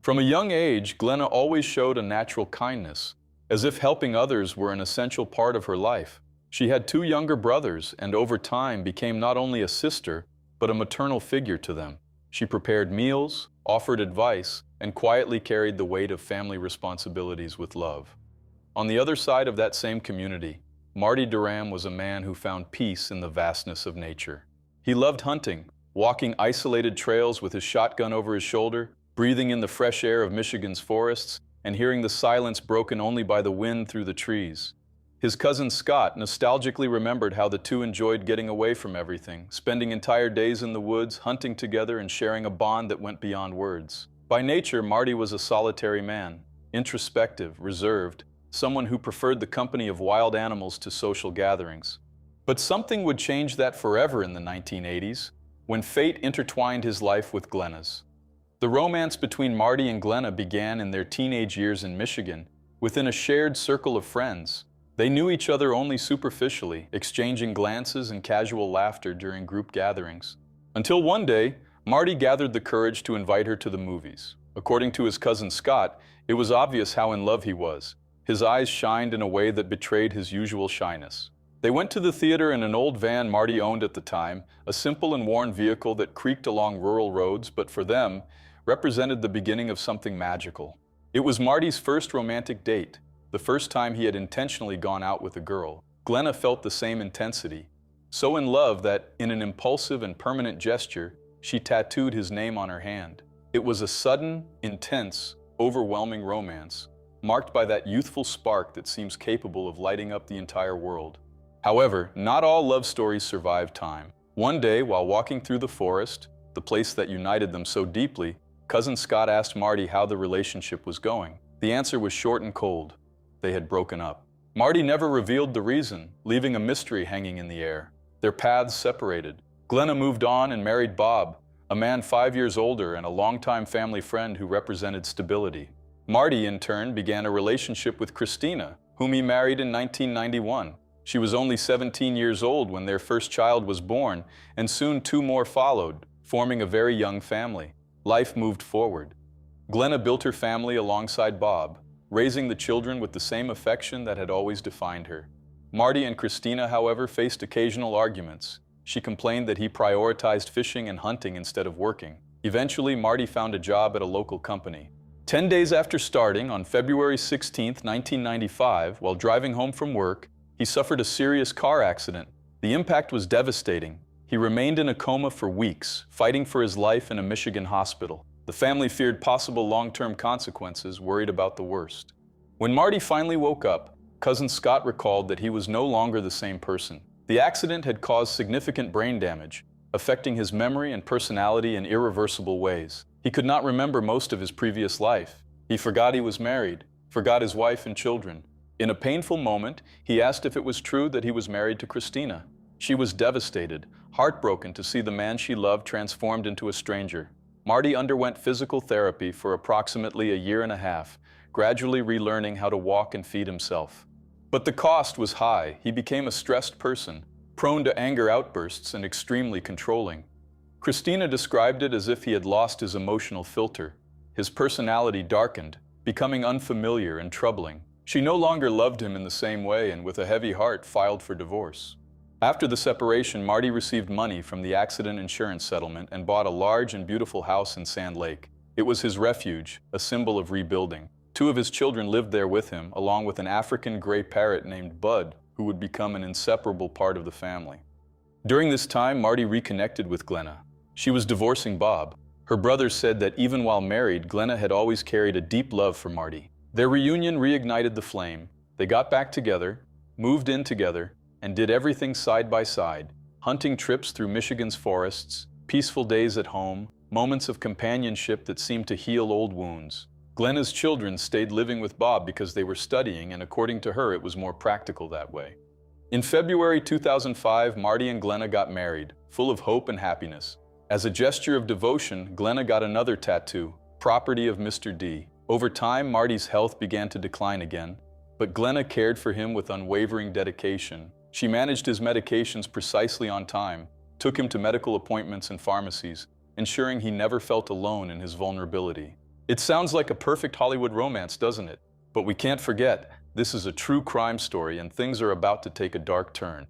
From a young age, Glenna always showed a natural kindness, as if helping others were an essential part of her life. She had two younger brothers and over time became not only a sister, but a maternal figure to them. She prepared meals, offered advice, and quietly carried the weight of family responsibilities with love. On the other side of that same community, Marty Duram was a man who found peace in the vastness of nature. He loved hunting, walking isolated trails with his shotgun over his shoulder, breathing in the fresh air of Michigan's forests, and hearing the silence broken only by the wind through the trees. His cousin Scott nostalgically remembered how the two enjoyed getting away from everything, spending entire days in the woods, hunting together and sharing a bond that went beyond words. By nature, Marty was a solitary man, introspective, reserved, someone who preferred the company of wild animals to social gatherings. But something would change that forever in the 1980s, when fate intertwined his life with Glenna's. The romance between Marty and Glenna began in their teenage years in Michigan, within a shared circle of friends. They knew each other only superficially, exchanging glances and casual laughter during group gatherings. Until one day, Marty gathered the courage to invite her to the movies. According to his cousin Scott, it was obvious how in love he was. His eyes shined in a way that betrayed his usual shyness. They went to the theater in an old van Marty owned at the time, a simple and worn vehicle that creaked along rural roads, but for them, represented the beginning of something magical. It was Marty's first romantic date, the first time he had intentionally gone out with a girl. Glenna felt the same intensity, so in love that, in an impulsive and permanent gesture, she tattooed his name on her hand. It was a sudden, intense, overwhelming romance, marked by that youthful spark that seems capable of lighting up the entire world. However, not all love stories survive time. One day, while walking through the forest, the place that united them so deeply, cousin Scott asked Marty how the relationship was going. The answer was short and cold. They had broken up. Marty never revealed the reason, leaving a mystery hanging in the air. Their paths separated. Glenna moved on and married Bob, a man 5 years older and a longtime family friend who represented stability. Marty, in turn, began a relationship with Christina, whom he married in 1991. She was only 17 years old when their first child was born, and soon two more followed, forming a very young family. Life moved forward. Glenna built her family alongside Bob, raising the children with the same affection that had always defined her. Marty and Christina, however, faced occasional arguments. She complained that he prioritized fishing and hunting instead of working. Eventually, Marty found a job at a local company. 10 days after starting, on February 16, 1995, while driving home from work, he suffered a serious car accident. The impact was devastating. He remained in a coma for weeks, fighting for his life in a Michigan hospital. The family feared possible long-term consequences, worried about the worst. When Marty finally woke up, cousin Scott recalled that he was no longer the same person. The accident had caused significant brain damage, affecting his memory and personality in irreversible ways. He could not remember most of his previous life. He forgot he was married, forgot his wife and children. In a painful moment, he asked if it was true that he was married to Christina. She was devastated, heartbroken to see the man she loved transformed into a stranger. Marty underwent physical therapy for approximately a year and a half, gradually relearning how to walk and feed himself. But the cost was high. He became a stressed person, prone to anger outbursts and extremely controlling. Christina described it as if he had lost his emotional filter. His personality darkened, becoming unfamiliar and troubling. She no longer loved him in the same way and with a heavy heart filed for divorce. After the separation, Marty received money from the accident insurance settlement and bought a large and beautiful house in Sand Lake. It was his refuge, a symbol of rebuilding. 2 of his children lived there with him, along with an African gray parrot named Bud, who would become an inseparable part of the family. During this time, Marty reconnected with Glenna. She was divorcing Bob. Her brothers said that even while married, Glenna had always carried a deep love for Marty. Their reunion reignited the flame. They got back together, moved in together, and did everything side by side. Hunting trips through Michigan's forests, peaceful days at home, moments of companionship that seemed to heal old wounds. Glenna's children stayed living with Bob because they were studying, and according to her, it was more practical that way. In February 2005, Marty and Glenna got married, full of hope and happiness. As a gesture of devotion, Glenna got another tattoo, Property of Mr. D. Over time, Marty's health began to decline again, but Glenna cared for him with unwavering dedication. She managed his medications precisely on time, took him to medical appointments and pharmacies, ensuring he never felt alone in his vulnerability. It sounds like a perfect Hollywood romance, doesn't it? But we can't forget, this is a true crime story and things are about to take a dark turn.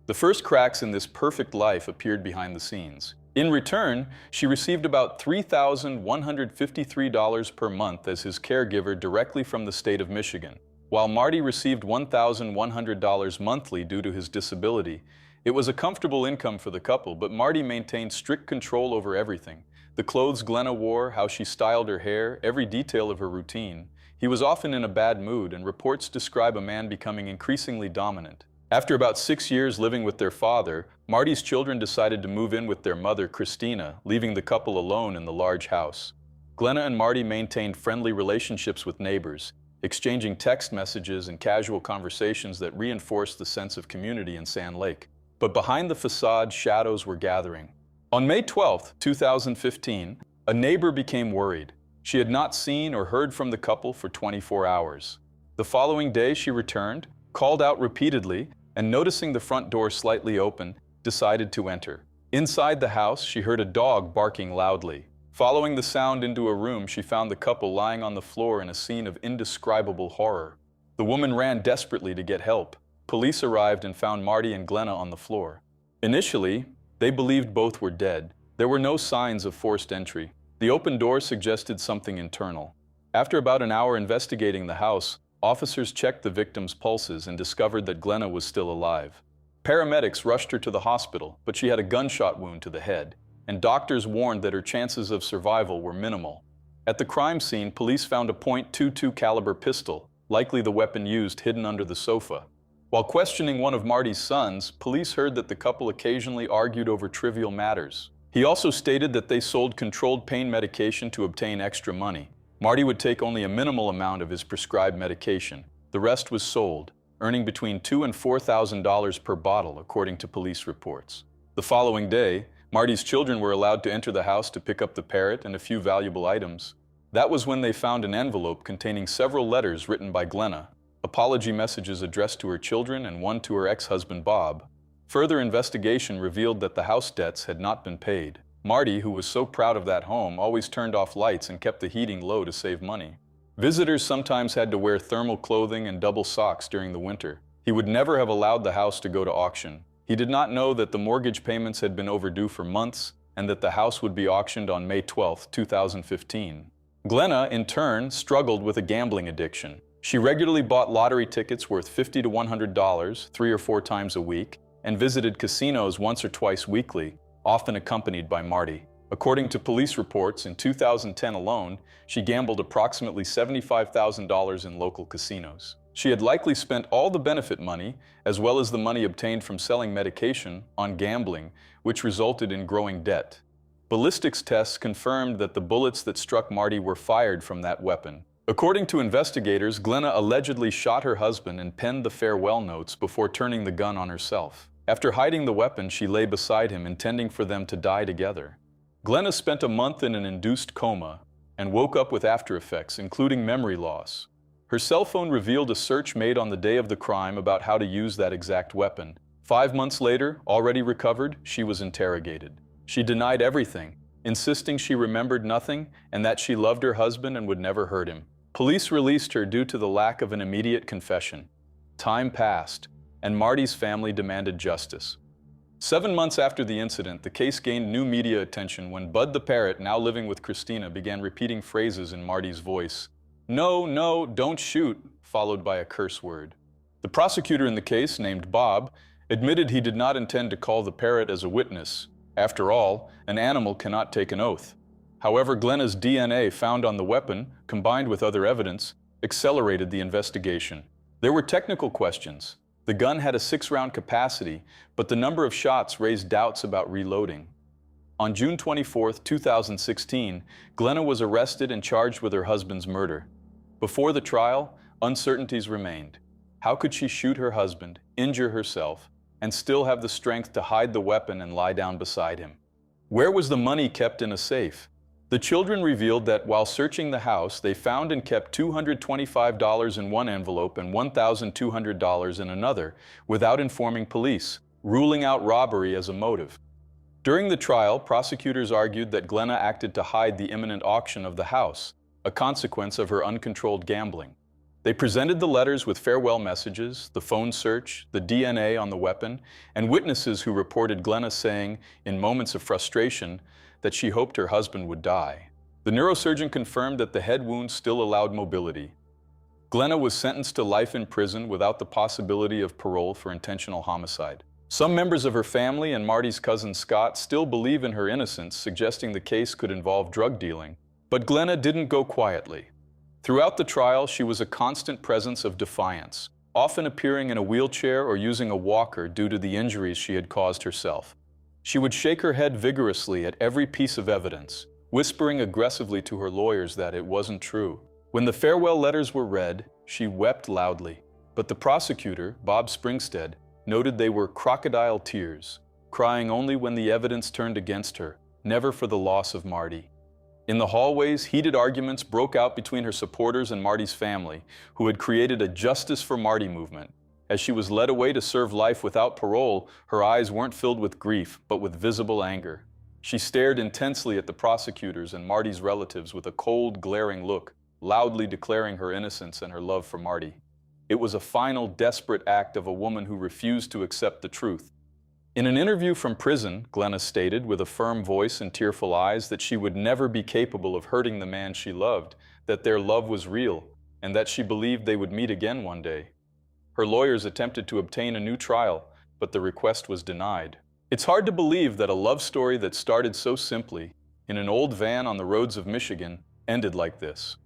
The first cracks in this perfect life appeared behind the scenes. In return, she received about $3,153 per month as his caregiver directly from the state of Michigan. While Marty received $1,100 monthly due to his disability, it was a comfortable income for the couple, but Marty maintained strict control over everything. The clothes Glenna wore, how she styled her hair, every detail of her routine. He was often in a bad mood, and reports describe a man becoming increasingly dominant. After about 6 years living with their father, Marty's children decided to move in with their mother, Christina, leaving the couple alone in the large house. Glenna and Marty maintained friendly relationships with neighbors, exchanging text messages and casual conversations that reinforced the sense of community in Sand Lake. But behind the facade, shadows were gathering. On May 12, 2015, a neighbor became worried. She had not seen or heard from the couple for 24 hours. The following day, she returned, called out repeatedly, and noticing the front door slightly open, decided to enter. Inside the house, she heard a dog barking loudly. Following the sound into a room, she found the couple lying on the floor in a scene of indescribable horror. The woman ran desperately to get help. Police arrived and found Marty and Glenna on the floor. Initially, they believed both were dead. There were no signs of forced entry. The open door suggested something internal. After about an hour investigating the house, officers checked the victim's pulses and discovered that Glenna was still alive. Paramedics rushed her to the hospital, but she had a gunshot wound to the head, and doctors warned that her chances of survival were minimal. At the crime scene, police found a .22 caliber pistol, likely the weapon used hidden under the sofa. While questioning one of Marty's sons, police heard that the couple occasionally argued over trivial matters. He also stated that they sold controlled pain medication to obtain extra money. Marty would take only a minimal amount of his prescribed medication. The rest was sold, earning between $2,000 and $4,000 per bottle, according to police reports. The following day, Marty's children were allowed to enter the house to pick up the Parrot and a few valuable items. That was when they found an envelope containing several letters written by Glenna, apology messages addressed to her children and one to her ex-husband Bob. Further investigation revealed that the house debts had not been paid. Marty, who was so proud of that home, always turned off lights and kept the heating low to save money. Visitors sometimes had to wear thermal clothing and double socks during the winter. He would never have allowed the house to go to auction. He did not know that the mortgage payments had been overdue for months and that the house would be auctioned on May 12, 2015. Glenna, in turn, struggled with a gambling addiction. She regularly bought lottery tickets worth $50 to $100 3 or 4 times a week and visited casinos once or twice weekly, often accompanied by Marty. According to police reports, in 2010 alone, she gambled approximately $75,000 in local casinos. She had likely spent all the benefit money, as well as the money obtained from selling medication, on gambling, which resulted in growing debt. Ballistics tests confirmed that the bullets that struck Marty were fired from that weapon. According to investigators, Glenna allegedly shot her husband and penned the farewell notes before turning the gun on herself. After hiding the weapon, she lay beside him, intending for them to die together. Glenna spent a month in an induced coma and woke up with after effects, including memory loss. Her cell phone revealed a search made on the day of the crime about how to use that exact weapon. 5 months later, already recovered, she was interrogated. She denied everything, insisting she remembered nothing and that she loved her husband and would never hurt him. Police released her due to the lack of an immediate confession. Time passed, and Marty's family demanded justice. 7 months after the incident, the case gained new media attention when Bud the Parrot, now living with Christina, began repeating phrases in Marty's voice. "No, no, don't shoot," followed by a curse word. The prosecutor in the case, named Bob, admitted he did not intend to call the parrot as a witness. After all, an animal cannot take an oath. However, Glenna's DNA found on the weapon, combined with other evidence, accelerated the investigation. There were technical questions. The gun had a 6-round capacity, but the number of shots raised doubts about reloading. On June 24, 2016, Glenna was arrested and charged with her husband's murder. Before the trial, uncertainties remained. How could she shoot her husband, injure herself, and still have the strength to hide the weapon and lie down beside him? Where was the money kept in a safe? The children revealed that while searching the house, they found and kept $225 in one envelope and $1,200 in another, without informing police, ruling out robbery as a motive. During the trial, prosecutors argued that Glenna acted to hide the imminent auction of the house, a consequence of her uncontrolled gambling. They presented the letters with farewell messages, the phone search, the DNA on the weapon, and witnesses who reported Glenna saying, in moments of frustration, that she hoped her husband would die. The neurosurgeon confirmed that the head wound still allowed mobility. Glenna was sentenced to life in prison without the possibility of parole for intentional homicide. Some members of her family and Marty's cousin Scott still believe in her innocence, suggesting the case could involve drug dealing. But Glenna didn't go quietly. Throughout the trial, she was a constant presence of defiance, often appearing in a wheelchair or using a walker due to the injuries she had caused herself. She would shake her head vigorously at every piece of evidence, whispering aggressively to her lawyers that it wasn't true. When the farewell letters were read, she wept loudly. But the prosecutor, Bob Springstead, noted they were crocodile tears, crying only when the evidence turned against her, never for the loss of Marty. In the hallways, heated arguments broke out between her supporters and Marty's family, who had created a Justice for Marty movement. As she was led away to serve life without parole, her eyes weren't filled with grief, but with visible anger. She stared intensely at the prosecutors and Marty's relatives with a cold, glaring look, loudly declaring her innocence and her love for Marty. It was a final, desperate act of a woman who refused to accept the truth. In an interview from prison, Glenna stated with a firm voice and tearful eyes that she would never be capable of hurting the man she loved, that their love was real, and that she believed they would meet again one day. Her lawyers attempted to obtain a new trial, but the request was denied. It's hard to believe that a love story that started so simply, in an old van on the roads of Michigan, ended like this.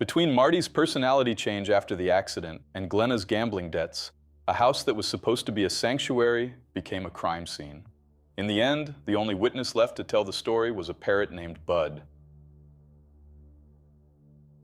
Between Marty's personality change after the accident and Glenna's gambling debts, a house that was supposed to be a sanctuary became a crime scene. In the end, the only witness left to tell the story was a parrot named Bud.